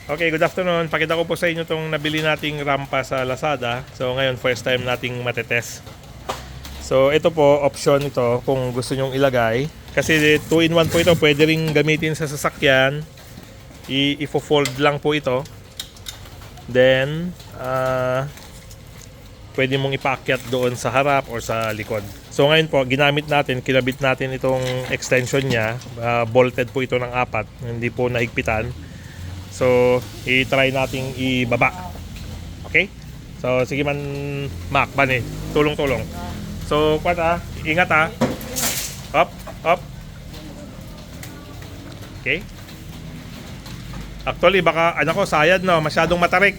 Okay, good afternoon. Pakita ko po sa inyo itong nabili nating rampa sa Lazada. So ngayon, first time nating matetest. So ito po, option ito kung gusto nyong ilagay. Kasi 2-in-1 po ito, pwede ring gamitin sa sasakyan. I-fold lang po ito. Then, pwede mong ipaakyat doon sa harap or sa likod. So ngayon po, ginamit natin, kinabit natin itong extension niya. Bolted po ito ng 4, hindi po naigpitan. So, i-try nating ibaba. Okay? So, sige man, Mac, Bani, tulong-tulong. So, ingat Up, up. Okay? Actually, baka, sayad no, masyadong matarik.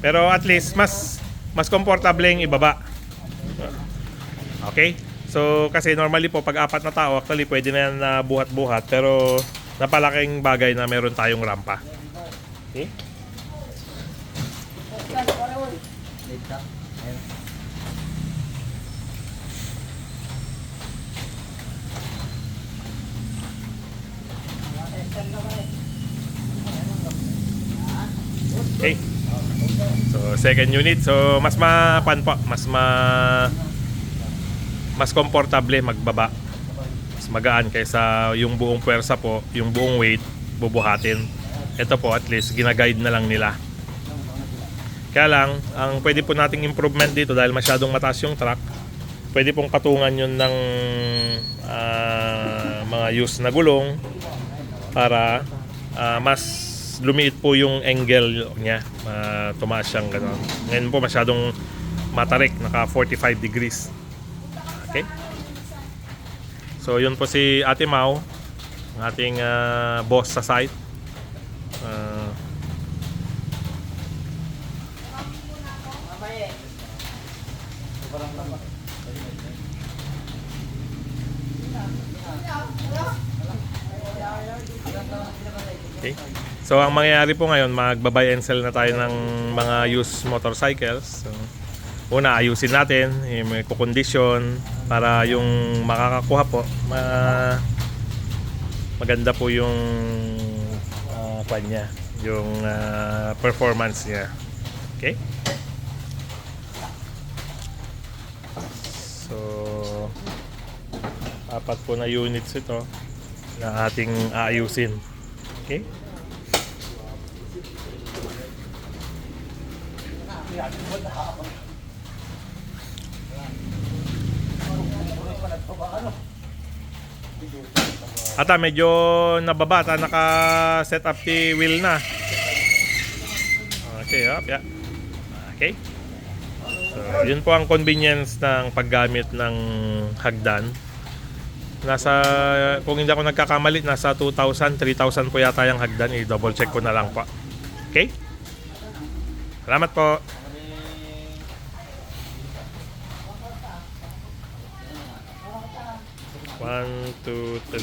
Pero at least, mas komportable yung ibaba. Okay? So, kasi normally po, pag 4 na tao, actually, pwede na yan na buhat-buhat. Pero, napalaking bagay na meron tayong rampa. Okay? Okay. So second unit, so mas mas komportable magbaba. Mas magaan kaysa yung buong puwersa po, yung buong weight bubuhatin. Ito po at least gina-guide na lang nila. Kaya lang, ang pwede po nating improvement dito dahil masyadong mataas yung truck, pwede pong patungan yun ng mga used na gulong para mas lumiit po yung angle niya. Tumaas siyang gano'n. Ngayon po masyadong matarik, naka 45 degrees. Okay? So yun po si Ate Mau, ang ating boss sa site. Okay. So ang mangyayari po ngayon, magba-buy and sell na tayo ng mga used motorcycles. So, una, ayusin natin, may kukondisyon para yung makakakuha po maganda po yung kanya, yung performance niya. Okay? So 4 po na units ito na ating aayusin. Okay? Ata medyo nababa, naka-set up the wheel na. Okay, up, yeah. Okay. So, yun po ang convenience ng paggamit ng hagdan. Kung hindi ako nagkakamali, nasa 2,000, 3,000 po yata yung hagdan. I-double check ko na lang po. Okay? Salamat po. One, two, three.